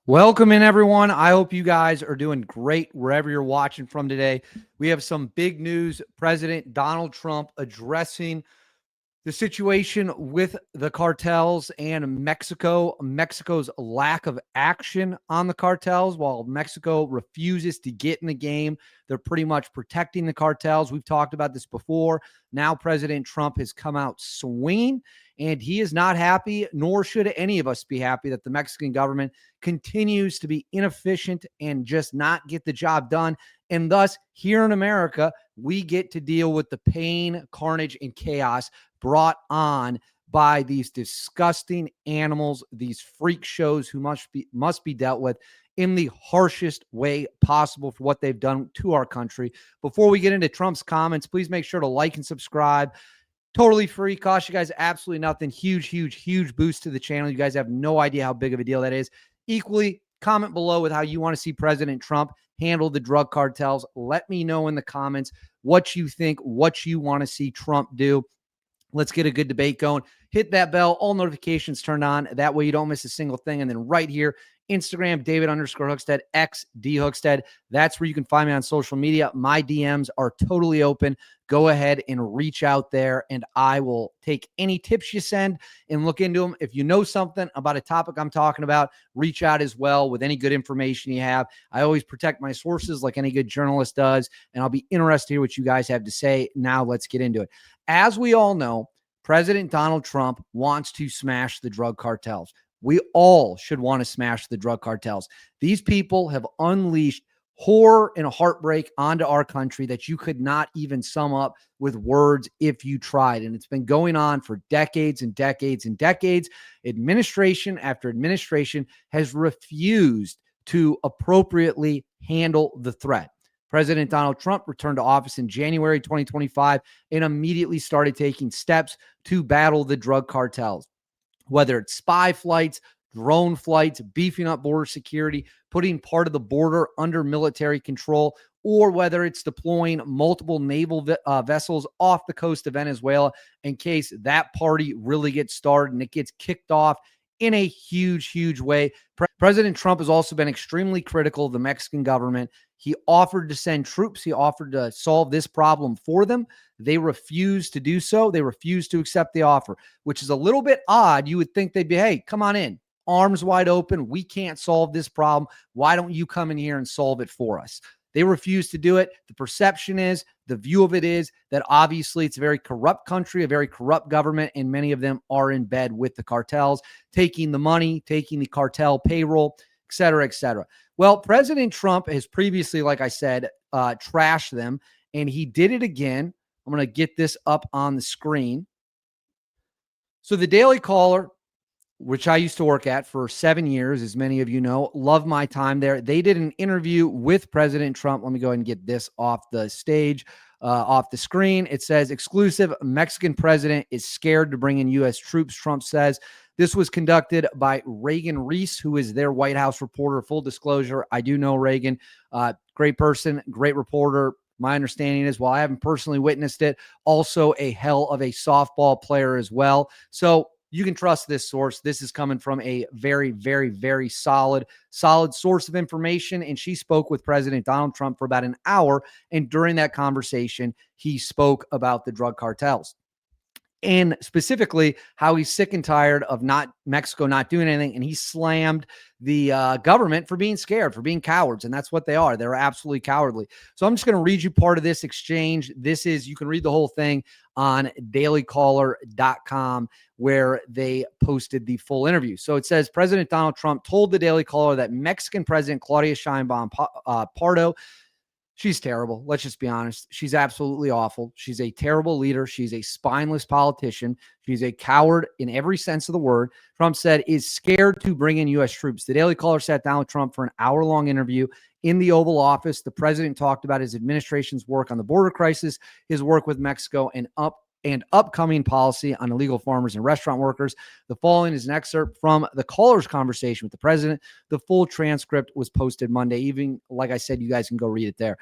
Welcome in, everyone. I hope you guys are doing great wherever you're watching from today. We have some big news. President Donald Trump addressing the situation with the cartels and Mexico's lack of action on the cartels. While Mexico refuses to get in the game, they're pretty much protecting the cartels. We've talked about this before. Now President Trump has come out swinging, and he is not happy, nor should any of us be happy, that the Mexican government continues to be inefficient and just not get the job done. And thus, here in America, we get to deal with the pain, carnage, and chaos brought on by these disgusting animals, these freak shows who must be dealt with in the harshest way possible for what they've done to our country. Before we get into Trump's comments, please make sure to like and subscribe. Totally free, cost you guys absolutely nothing. Huge boost to the channel. You guys have no idea how big of a deal that is. Equally, comment below with how you want to see President Trump handle the drug cartels. Let me know in the comments what you think, what you want to see Trump do. Let's get a good debate going. Hit that bell, all notifications turned on. That way you don't miss a single thing. And then right here, Instagram, David_Hookstead, XDHookstead. That's where you can find me on social media. My DMs are totally open. Go ahead and reach out there, and I will take any tips you send and look into them. If you know something about a topic I'm talking about, reach out as well with any good information you have. I always protect my sources like any good journalist does, and I'll be interested to hear what you guys have to say. Now let's get into it. As we all know, President Donald Trump wants to smash the drug cartels. We all should want to smash the drug cartels. These people have unleashed horror and heartbreak onto our country that you could not even sum up with words if you tried. And it's been going on for decades and decades and decades. Administration after administration has refused to appropriately handle the threat. President Donald Trump returned to office in January 2025 and immediately started taking steps to battle the drug cartels. Whether it's spy flights, drone flights, beefing up border security, putting part of the border under military control, or whether it's deploying multiple naval vessels off the coast of Venezuela in case that party really gets started and it gets kicked off in a huge way. President Trump has also been extremely critical of the Mexican government. He offered to send troops. He offered to solve this problem for them. They refused to do so. They refused to accept the offer, which is a little bit odd. You would think they'd be, hey, come on in, arms wide open. We can't solve this problem. Why don't you come in here and solve it for us? They refuse to do it. The perception is, the view of it is that obviously it's a very corrupt country, a very corrupt government, and many of them are in bed with the cartels, taking the money, taking the cartel payroll, et cetera, et cetera. Well, President Trump has previously, like I said, trashed them, and he did it again. I'm going to get this up on the screen. So the Daily Caller, which I used to work at for 7 years, as many of you know, love my time there. They did an interview with President Trump. Let me go ahead and get this off the stage, off the screen. It says, exclusive, Mexican president is scared to bring in U.S. troops, Trump says. This was conducted by Reagan Reese, who is their White House reporter. Full disclosure, I do know Reagan. Great person, great reporter. My understanding is, while I haven't personally witnessed it, also a hell of a softball player as well. So you can trust this source. This is coming from a very solid source of information. And she spoke with President Donald Trump for about an hour. And during that conversation, he spoke about the drug cartels, and specifically how he's sick and tired of Mexico not doing anything. And he slammed the government for being scared, for being cowards. And that's what they are. They're absolutely cowardly. So I'm just going to read you part of this exchange. You can read the whole thing on dailycaller.com, where they posted the full interview. So it says, President Donald Trump told the Daily Caller that Mexican President Claudia Sheinbaum Pardo, she's terrible. Let's just be honest. She's absolutely awful. She's a terrible leader. She's a spineless politician. She's a coward in every sense of the word. Trump said is scared to bring in U.S. troops. The Daily Caller sat down with Trump for an hour-long interview in the Oval Office. The president talked about his administration's work on the border crisis, his work with Mexico, and and upcoming policy on illegal farmers and restaurant workers. The following is an excerpt from the caller's conversation with the president. The full transcript was posted Monday evening. Like I said, you guys can go read it there.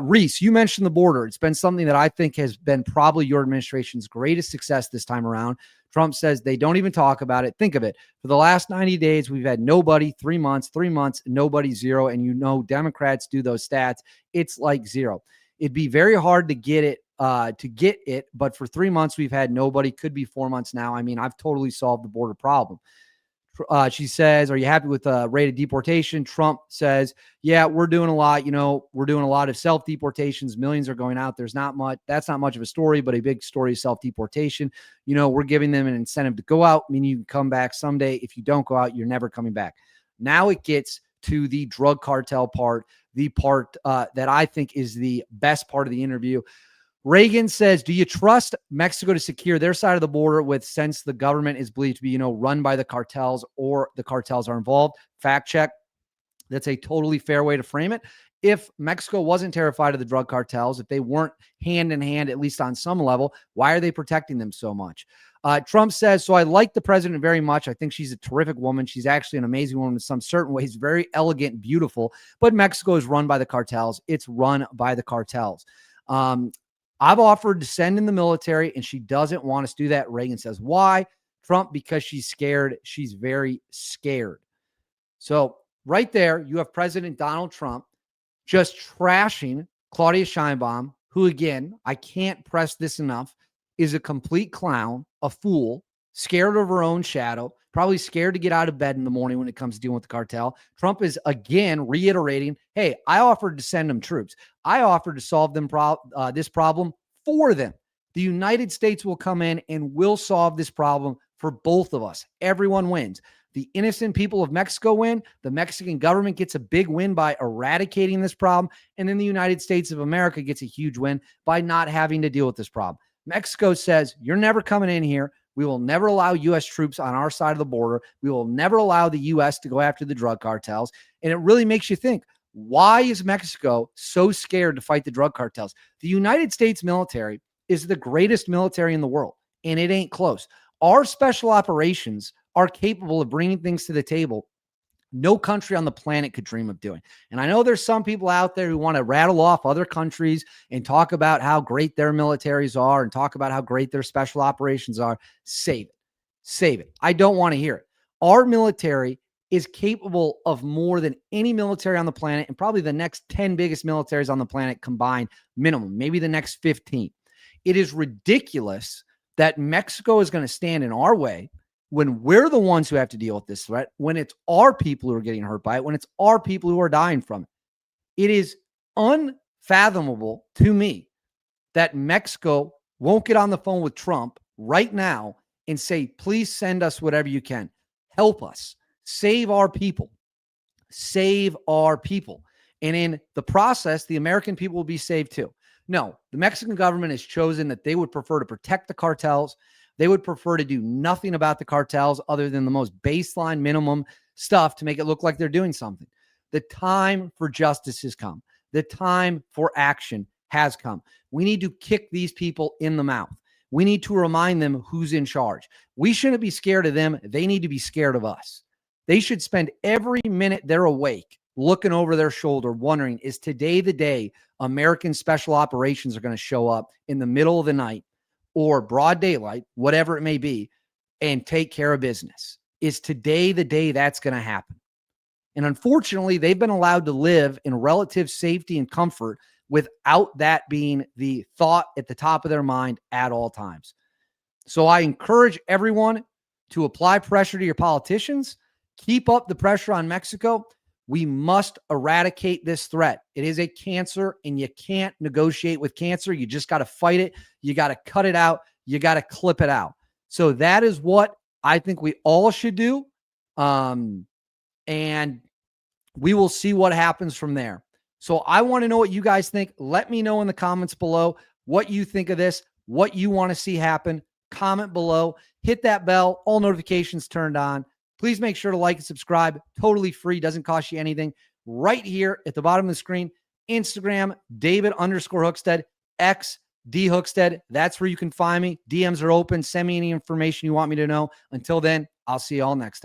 Reese, you mentioned the border. It's been something that I think has been probably your administration's greatest success this time around. Trump says they don't even talk about it. Think of it. For the last 90 days, we've had nobody, 3 months, nobody, zero. And you know, Democrats do those stats. It's like zero. It'd be very hard to get it, but for 3 months, we've had nobody. Could be 4 months now. I mean, I've totally solved the border problem. She says, are you happy with the rate of deportation? Trump says, yeah, we're doing a lot. You know, we're doing a lot of self-deportations. Millions are going out. There's not much. That's not much of a story, but a big story is self-deportation. You know, we're giving them an incentive to go out, meaning you can come back someday. If you don't go out, you're never coming back. Now it gets to the drug cartel part, the part that I think is the best part of the interview. Reagan says, do you trust Mexico to secure their side of the border since the government is believed to be, run by the cartels or the cartels are involved? Fact check. That's a totally fair way to frame it. If Mexico wasn't terrified of the drug cartels, if they weren't hand in hand, at least on some level, why are they protecting them so much? Trump says, so I like the president very much. I think she's a terrific woman. She's actually an amazing woman in some certain ways, very elegant, beautiful, but Mexico is run by the cartels. It's run by the cartels. I've offered to send in the military, and she doesn't want us to do that. Reagan says, why? Trump, because she's scared. She's very scared. So right there, you have President Donald Trump just trashing Claudia Sheinbaum, who, again, I can't press this enough, is a complete clown, a fool, scared of her own shadow, probably scared to get out of bed in the morning when it comes to dealing with the cartel. Trump is again reiterating, hey, I offered to send them troops. I offered to solve them this problem for them. The United States will come in and will solve this problem for both of us. Everyone wins. The innocent people of Mexico win. The Mexican government gets a big win by eradicating this problem. And then the United States of America gets a huge win by not having to deal with this problem. Mexico says, you're never coming in here. We will never allow U.S. troops on our side of the border. We will never allow the U.S. to go after the drug cartels. And it really makes you think, why is Mexico so scared to fight the drug cartels? The United States military is the greatest military in the world, and it ain't close. Our special operations are capable of bringing things to the table no country on the planet could dream of doing. And I know there's some people out there who want to rattle off other countries and talk about how great their militaries are and talk about how great their special operations are. Save it. Save it. I don't want to hear it. Our military is capable of more than any military on the planet, and probably the next 10 biggest militaries on the planet combined, minimum, maybe the next 15. It is ridiculous that Mexico is going to stand in our way when we're the ones who have to deal with this threat, when it's our people who are getting hurt by it, when it's our people who are dying from it. It is unfathomable to me that Mexico won't get on the phone with Trump right now and say, please send us whatever you can. Help us. Save our people. Save our people. And in the process, the American people will be saved too. No, the Mexican government has chosen that they would prefer to protect the cartels. They would prefer to do nothing about the cartels other than the most baseline minimum stuff to make it look like they're doing something. The time for justice has come. The time for action has come. We need to kick these people in the mouth. We need to remind them who's in charge. We shouldn't be scared of them. They need to be scared of us. They should spend every minute they're awake looking over their shoulder, wondering, is today the day American special operations are going to show up in the middle of the night or broad daylight, whatever it may be, and take care of business? Is today the day that's going to happen? And unfortunately, they've been allowed to live in relative safety and comfort without that being the thought at the top of their mind at all times. So I encourage everyone to apply pressure to your politicians. Keep up the pressure on Mexico. We must eradicate this threat. It is a cancer, and you can't negotiate with cancer. You just got to fight it. You got to cut it out. You got to clip it out. So that is what I think we all should do. And we will see what happens from there. So I want to know what you guys think. Let me know in the comments below what you think of this, what you want to see happen. Comment below. Hit that bell. All notifications turned on. Please make sure to like and subscribe. Totally free. Doesn't cost you anything. Right here at the bottom of the screen, Instagram, David_Hookstead, X, D Hookstead. That's where you can find me. DMs are open. Send me any information you want me to know. Until then, I'll see you all next time.